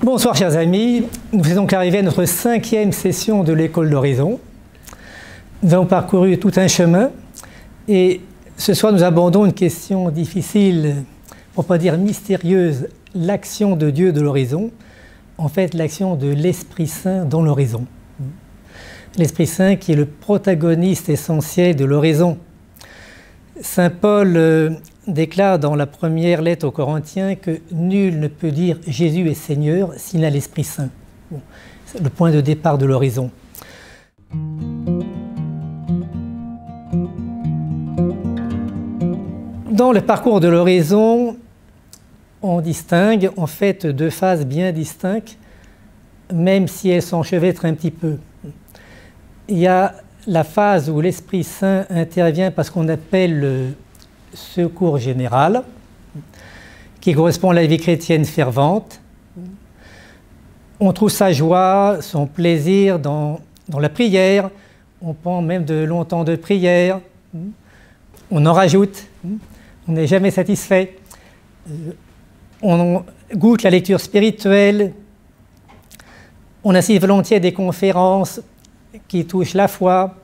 Bonsoir chers amis, nous sommes donc arrivés à notre 5e session de l'école d'Horizon. Nous avons parcouru tout un chemin et ce soir nous abordons une question difficile, pour ne pas dire mystérieuse, l'action de Dieu de l'horizon, en fait l'action de l'Esprit Saint dans l'horizon. L'Esprit Saint qui est le protagoniste essentiel de l'horizon. Saint Paul déclare dans la première lettre aux Corinthiens que nul ne peut dire Jésus est Seigneur s'il n'a l'Esprit Saint. Bon, c'est le point de départ de l'horizon. Dans le parcours de l'horizon, on distingue en fait deux phases bien distinctes, même si elles s'enchevêtrent un petit peu. Il y a la phase où l'Esprit Saint intervient par ce qu'on appelle le secours général, qui correspond à la vie chrétienne fervente. On trouve sa joie, son plaisir dans la prière, on prend même de longs temps de prière, on en rajoute, on n'est jamais satisfait, on goûte la lecture spirituelle, on assiste volontiers à des conférences qui touchent la foi,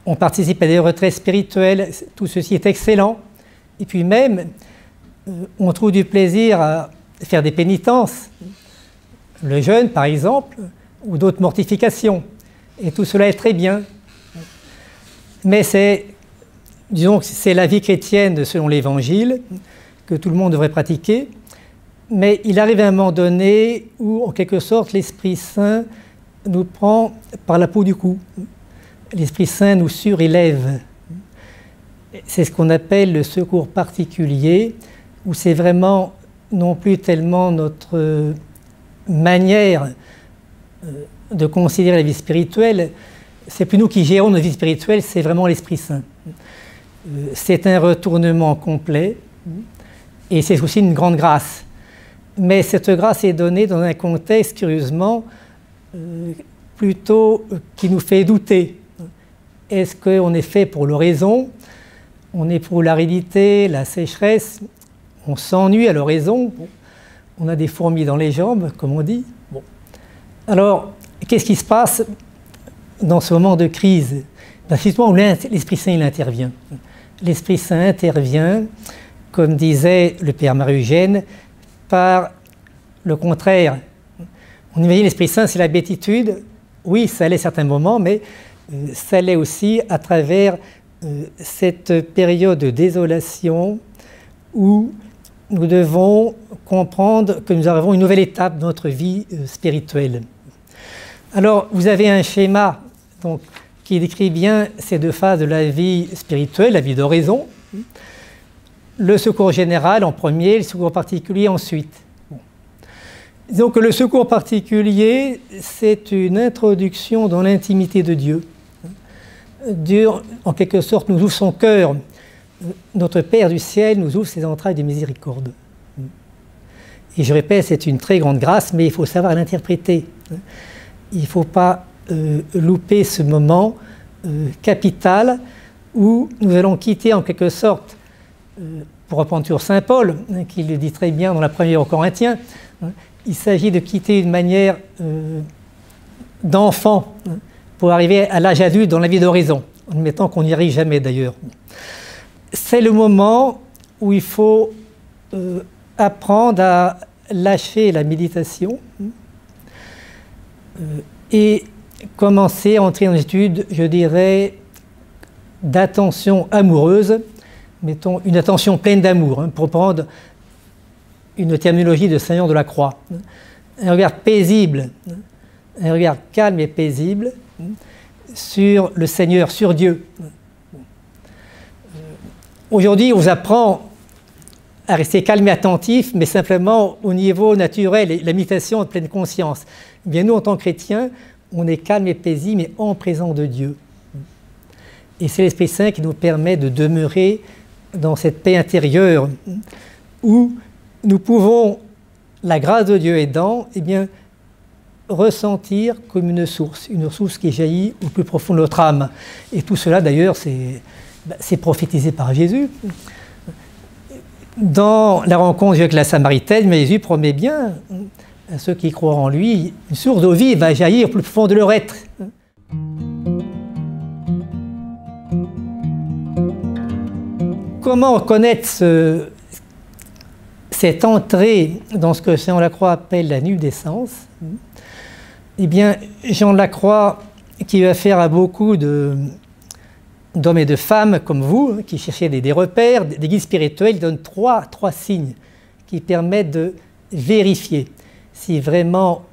on participe à des retraites spirituelles, tout ceci est excellent. Et puis même, on trouve du plaisir à faire des pénitences, le jeûne par exemple, ou d'autres mortifications. Et tout cela est très bien. Mais c'est, disons que c'est la vie chrétienne selon l'Évangile, que tout le monde devrait pratiquer. Mais il arrive à un moment donné où, en quelque sorte, l'Esprit Saint nous prend par la peau du cou. L'Esprit Saint nous surélève. C'est ce qu'on appelle le secours particulier, où c'est vraiment non plus tellement notre manière de considérer la vie spirituelle, c'est plus nous qui gérons notre vie spirituelle, c'est vraiment l'Esprit Saint. C'est un retournement complet, et c'est aussi une grande grâce. Mais cette grâce est donnée dans un contexte, curieusement, plutôt qui nous fait douter. Est-ce qu'on est fait pour l'horizon? On est pour l'aridité, la sécheresse, on s'ennuie à l'horizon, on a des fourmis dans les jambes, comme on dit. Bon. Alors, qu'est-ce qui se passe dans ce moment de crise? C'est justement où l'Esprit Saint il intervient. L'Esprit Saint intervient, comme disait le Père Marie-Eugène, par le contraire. On imagine l'Esprit Saint, c'est la béatitude. Oui, ça l'est à certains moments, mais ça l'est aussi à travers cette période de désolation où nous devons comprendre que nous arrivons à une nouvelle étape de notre vie spirituelle. Alors, vous avez un schéma donc, qui décrit bien ces deux phases de la vie spirituelle, la vie d'horizon. Le secours général en premier, le secours particulier ensuite. Donc le secours particulier, c'est une introduction dans l'intimité de Dieu. Dieu, en quelque sorte, nous ouvre son cœur. Notre Père du ciel nous ouvre ses entrailles de miséricorde. Et je répète, c'est une très grande grâce, mais il faut savoir l'interpréter. Il ne faut pas louper ce moment capital où nous allons quitter en quelque sorte, pour reprendre sur Saint Paul, qui le dit très bien dans la première aux Corinthiens, il s'agit de quitter une manière d'enfant pour arriver à l'âge adulte dans la vie d'horizon, en admettant qu'on n'y arrive jamais d'ailleurs. C'est le moment où il faut apprendre à lâcher la méditation et commencer à entrer dans une étude, je dirais, d'attention amoureuse, mettons une attention pleine d'amour, pour prendre une terminologie de Saint Jean de la Croix. Un regard paisible, un regard calme et paisible sur le Seigneur, sur Dieu. Aujourd'hui, on vous apprend à rester calme et attentif, mais simplement au niveau naturel, et la méditation de pleine conscience. Bien, nous, en tant que chrétiens, on est calme et paisible, mais en présence de Dieu. Et c'est l'Esprit Saint qui nous permet de demeurer dans cette paix intérieure où nous pouvons, la grâce de Dieu aidant, eh bien, ressentir comme une source qui jaillit au plus profond de notre âme. Et tout cela, d'ailleurs, c'est prophétisé par Jésus. Dans la rencontre avec la Samaritaine, Jésus promet bien à ceux qui croient en lui, une source d'eau vive va jaillir au plus profond de leur être. Comment reconnaître cette entrée dans ce que Saint Lacroix appelle la nue d'essence? Eh bien, Jean Lacroix, qui va faire à beaucoup d'hommes et de femmes comme vous, qui cherchaient des repères, des guides spirituels, il donne trois signes qui permettent de vérifier si vraiment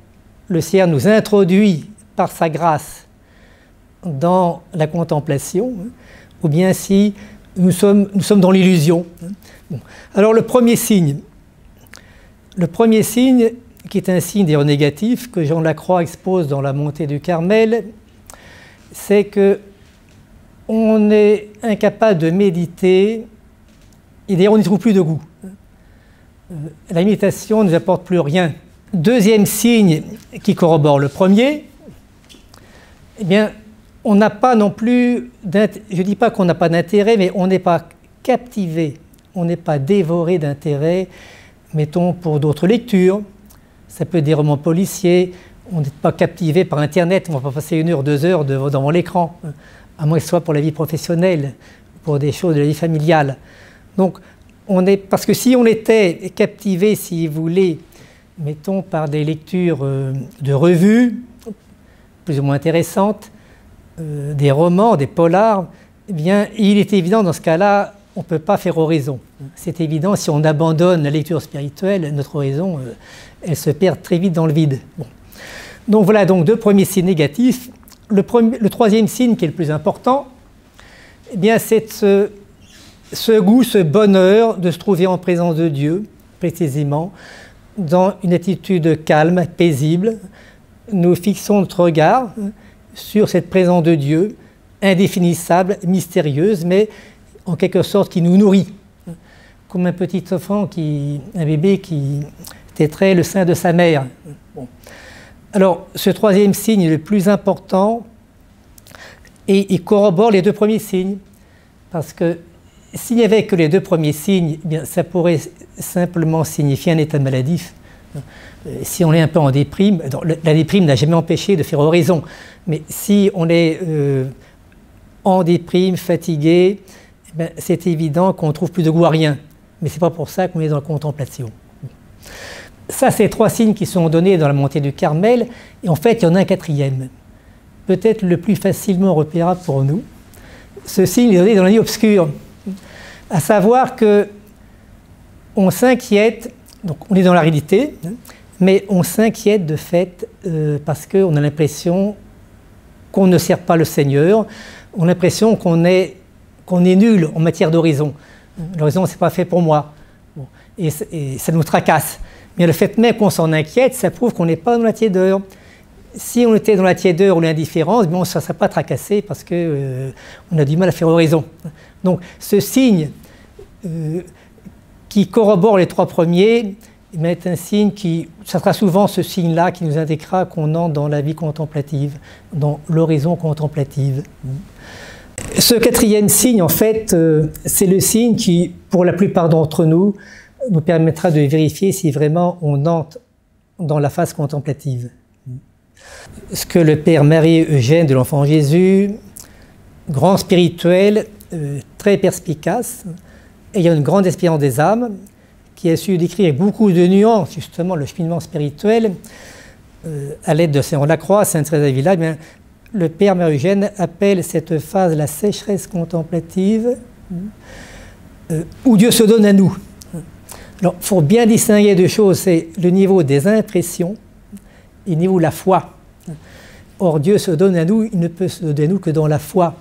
le Seigneur nous introduit par sa grâce dans la contemplation, ou bien si nous sommes dans l'illusion. Bon. Alors le premier signe, qui est un signe d'ailleurs négatif, que Jean Lacroix expose dans la montée du Carmel, c'est que on est incapable de méditer, et d'ailleurs on n'y trouve plus de goût. La méditation ne nous apporte plus rien. Deuxième signe qui corrobore le premier, eh bien, on n'a pas non plus, je ne dis pas qu'on n'a pas d'intérêt, mais on n'est pas captivé, on n'est pas dévoré d'intérêt, mettons pour d'autres lectures, ça peut être des romans policiers, on n'est pas captivé par Internet, on ne va pas passer 1 heure, 2 heures devant l'écran, à moins que ce soit pour la vie professionnelle, pour des choses de la vie familiale. Donc, parce que si on était captivé, si vous voulez, mettons par des lectures de revues, plus ou moins intéressantes, des romans, des polars, eh bien, il est évident dans ce cas-là, on ne peut pas faire oraison. C'est évident, si on abandonne la lecture spirituelle, notre oraison, elle se perd très vite dans le vide. Bon. Donc voilà, donc 2 premiers signes négatifs. Le troisième signe, qui est le plus important, eh bien, c'est ce goût, ce bonheur de se trouver en présence de Dieu, précisément, dans une attitude calme, paisible. Nous fixons notre regard sur cette présence de Dieu, indéfinissable, mystérieuse, mais en quelque sorte qui nous nourrit. Comme un petit enfant, un bébé qui tétrait le sein de sa mère. Bon. Alors, ce troisième signe est le plus important et il corrobore les 2 premiers signes. Parce que s'il n'y avait que les 2 premiers signes, eh bien, ça pourrait simplement signifier un état maladif. Si on est un peu en déprime, la déprime n'a jamais empêché de faire oraison, mais si on est en déprime, fatigué, eh c'est évident qu'on ne trouve plus de goût à rien. Mais ce n'est pas pour ça qu'on est dans la contemplation. Ça, c'est 3 signes qui sont donnés dans la montée du Carmel, et en fait, il y en a un 4e, peut-être le plus facilement repérable pour nous. Ce signe est donné dans la nuit obscure, à savoir que on s'inquiète, donc on est dans la réalité, mais on s'inquiète de fait parce qu'on a l'impression qu'on ne sert pas le Seigneur, on a l'impression qu'on est nul en matière d'horizon. L'horizon, ce n'est pas fait pour moi. Bon. Et ça nous tracasse. Mais le fait même qu'on s'en inquiète, ça prouve qu'on n'est pas dans la tiédeur. Si on était dans la tiédeur ou l'indifférence, on ne se serait pas tracassé parce qu'on a du mal à faire oraison. Donc ce signe qui corrobore les 3 premiers, est un signe ça sera souvent ce signe-là qui nous indiquera qu'on entre dans la vie contemplative, dans l'horizon contemplative. Ce 4e signe, en fait, c'est le signe qui, pour la plupart d'entre nous permettra de vérifier si vraiment on entre dans la phase contemplative. Ce que le père Marie-Eugène de l'Enfant Jésus, grand spirituel, très perspicace, ayant une grande expérience des âmes, qui a su décrire avec beaucoup de nuances justement le cheminement spirituel, à l'aide de Saint Lacroix, Sainte Thérèse d'Avila, le père Marie-Eugène appelle cette phase la sécheresse contemplative, où Dieu se donne à nous. Alors, il faut bien distinguer 2 choses, c'est le niveau des impressions et le niveau de la foi. Or, Dieu se donne à nous, il ne peut se donner à nous que dans la foi.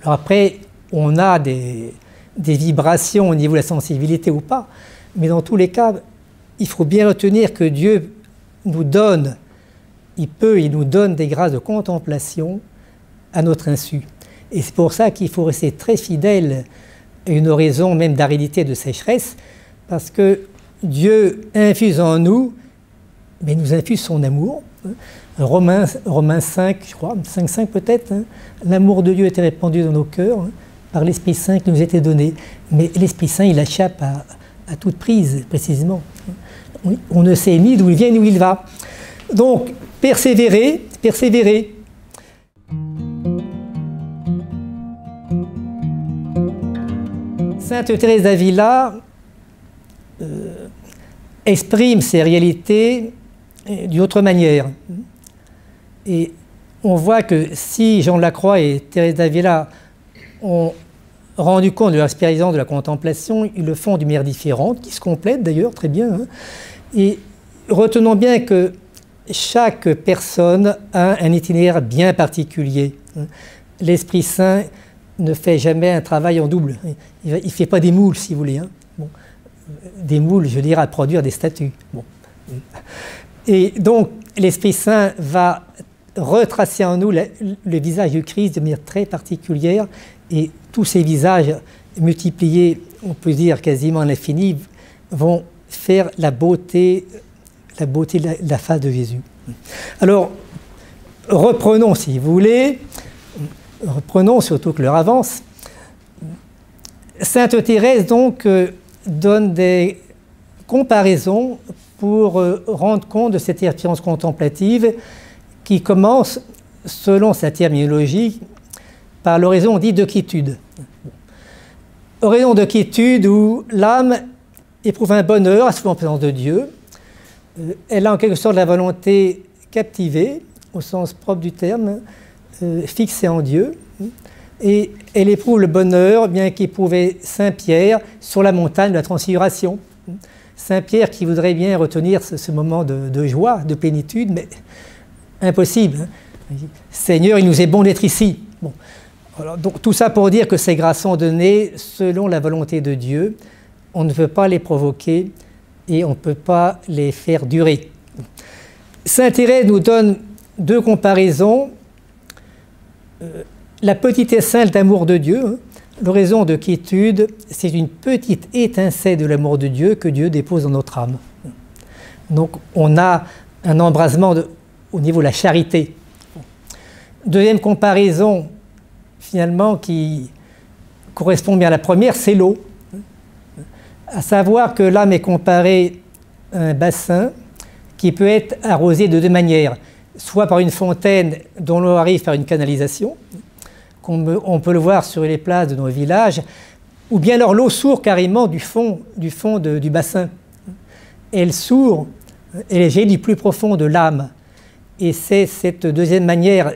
Alors après, on a des vibrations au niveau de la sensibilité ou pas, mais dans tous les cas, il faut bien retenir que Dieu nous donne, il nous donne des grâces de contemplation à notre insu. Et c'est pour ça qu'il faut rester très fidèle à une oraison même d'aridité, de sécheresse, parce que Dieu infuse en nous, mais nous infuse son amour. Romains 5, je crois, 5,5 peut-être, l'amour de Dieu était répandu dans nos cœurs par l'Esprit Saint qui nous était donné. Mais l'Esprit Saint, il échappe à toute prise, précisément. On ne sait ni d'où il vient ni où il va. Donc, persévérer, persévérer. Sainte Thérèse d'Avila exprime ces réalités d'une autre manière. Et on voit que si Jean de la Croix et Thérèse d'Avila ont rendu compte de leur expérience de la contemplation, ils le font d'une manière différente, qui se complète d'ailleurs très bien. Hein. Et retenons bien que chaque personne a un itinéraire bien particulier. L'Esprit Saint ne fait jamais un travail en double. Il ne fait pas des moules, si vous voulez. Hein. Bon. Des moules, je dirais, à produire des statues. Bon. Et donc, l'Esprit Saint va retracer en nous le visage du Christ de manière très particulière, et tous ces visages multipliés, on peut dire quasiment à l'infini, vont faire la beauté de la face de Jésus. Alors, reprenons, si vous voulez, reprenons, surtout que l'heure avance. Sainte Thérèse, donc, donne des comparaisons pour rendre compte de cette expérience contemplative qui commence, selon sa terminologie, par l'horizon dit de quiétude. Horizon de quiétude où l'âme éprouve un bonheur à se trouver en présence de Dieu. Elle a en quelque sorte la volonté captivée, au sens propre du terme, fixée en Dieu. Et elle éprouve le bonheur, bien qu'éprouvait Saint Pierre sur la montagne de la Transfiguration. Saint Pierre qui voudrait bien retenir ce moment de joie, de plénitude, mais impossible. Hein. Seigneur, il nous est bon d'être ici. Bon. Alors, donc, tout ça pour dire que ces grâces sont données selon la volonté de Dieu. On ne peut pas les provoquer et on ne peut pas les faire durer. Saint Thérèse nous donne deux comparaisons. La petite étincelle d'amour de Dieu, hein, l'horizon de quiétude, c'est une petite étincelle de l'amour de Dieu que Dieu dépose dans notre âme. Donc on a un embrasement au niveau de la charité. Deuxième comparaison, finalement, qui correspond bien à la première, c'est l'eau. À savoir que l'âme est comparée à un bassin qui peut être arrosé de deux manières, soit par une fontaine dont l'eau arrive par une canalisation, on peut le voir sur les places de nos villages, ou bien alors l'eau sourd carrément du fond du bassin. Elle sourd, elle jaillit du plus profond de l'âme. Et c'est cette deuxième manière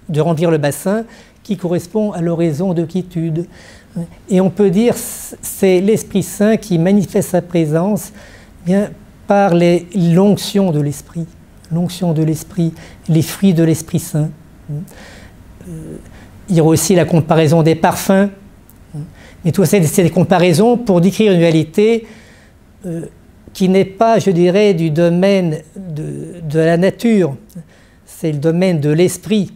de remplir le bassin qui correspond à l'horizon de quiétude. Et on peut dire c'est l'Esprit Saint qui manifeste sa présence bien par l'onction de l'Esprit. L'onction de l'Esprit, les fruits de l'Esprit Saint. Il y a aussi la comparaison des parfums. Mais tout ça, c'est des comparaisons pour décrire une réalité qui n'est pas, je dirais, du domaine de la nature. C'est le domaine de l'esprit,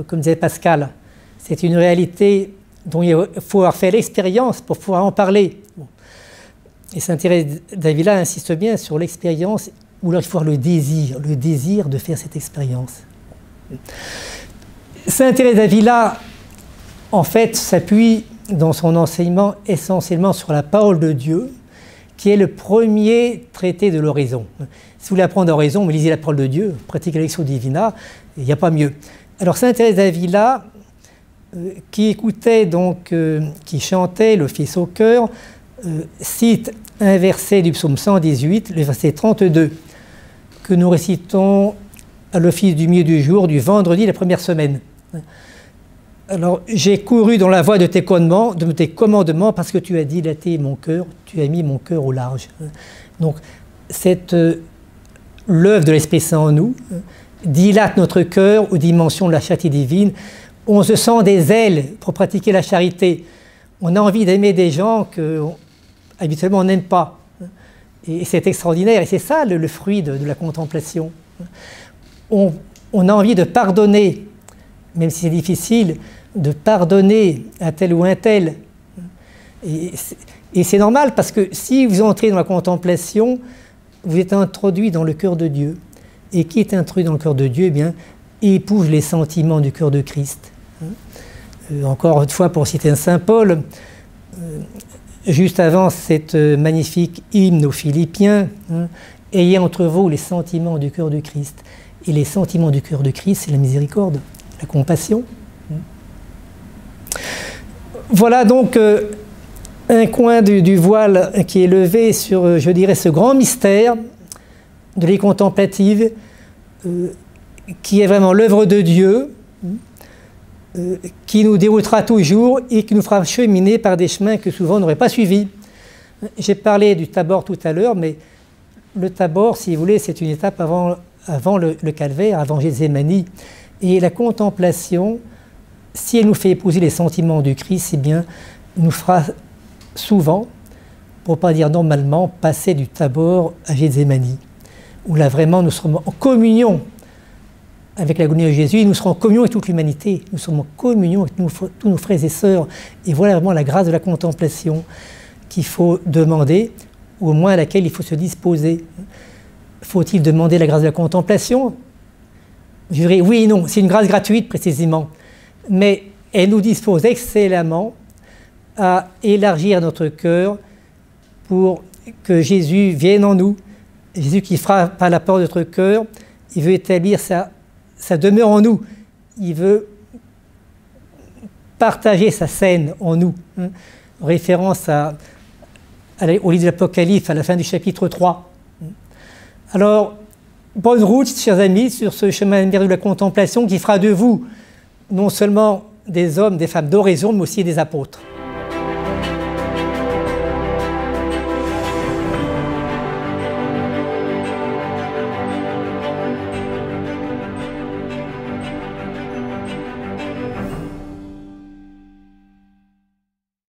comme disait Pascal. C'est une réalité dont il faut avoir fait l'expérience pour pouvoir en parler. Et Sainte Thérèse d'Avila insiste bien sur l'expérience, ou alors il faut avoir le désir de faire cette expérience. Sainte Thérèse d'Avila, en fait, s'appuie dans son enseignement essentiellement sur la parole de Dieu, qui est le premier traité de l'oraison. Si vous voulez apprendre l'oraison, lisez la parole de Dieu, pratiquez l'Lectio Divina, il n'y a pas mieux. Alors Sainte Thérèse d'Avila, qui écoutait donc, qui chantait l'office au cœur, cite un verset du psaume 118, le verset 32, que nous récitons à l'office du milieu du jour, du vendredi, la première semaine. Alors, j'ai couru dans la voie de tes commandements parce que tu as dilaté mon cœur, tu as mis mon cœur au large. Donc, l'œuvre de l'Esprit Saint en nous dilate notre cœur aux dimensions de la charité divine. On se sent des ailes pour pratiquer la charité. On a envie d'aimer des gens qu'habituellement on n'aime pas. Et c'est extraordinaire. Et c'est ça le fruit de la contemplation. On a envie de pardonner, même si c'est difficile, de pardonner à tel ou un tel. Et c'est normal parce que si vous entrez dans la contemplation, vous êtes introduit dans le cœur de Dieu. Et qui est introduit dans le cœur de Dieu, eh bien, épouse les sentiments du cœur de Christ. Encore une fois, pour citer un Saint Paul, juste avant cette magnifique hymne aux Philippiens, hein, ayez entre vous les sentiments du cœur du Christ. Et les sentiments du cœur du Christ, c'est la miséricorde, la compassion. Voilà donc un coin du voile qui est levé sur, je dirais, ce grand mystère de l'île contemplative, qui est vraiment l'œuvre de Dieu, qui nous déroutera toujours et qui nous fera cheminer par des chemins que souvent on n'aurait pas suivis. J'ai parlé du Tabor tout à l'heure, mais le Tabor, si vous voulez, c'est une étape avant le calvaire, avant Gethsémani. Et la contemplation, si elle nous fait épouser les sentiments du Christ, eh bien, nous fera souvent, pour ne pas dire normalement, passer du Tabor à Gethsémani, où là vraiment nous serons en communion avec l'agonie de Jésus, et nous serons en communion avec toute l'humanité, nous serons en communion avec tous nos frères et sœurs. Et voilà vraiment la grâce de la contemplation qu'il faut demander, ou au moins à laquelle il faut se disposer. Faut-il demander la grâce de la contemplation? Je dirais oui et non, c'est une grâce gratuite précisément, mais elle nous dispose excellemment à élargir notre cœur pour que Jésus vienne en nous. Jésus qui frappe à la porte de notre cœur, il veut établir sa demeure en nous, il veut partager sa scène en nous. Hein. Référence au livre de l'Apocalypse, à la fin du chapitre 3. Alors, bonne route, chers amis, sur ce chemin de la contemplation qui fera de vous non seulement des hommes, des femmes d'oraison, mais aussi des apôtres.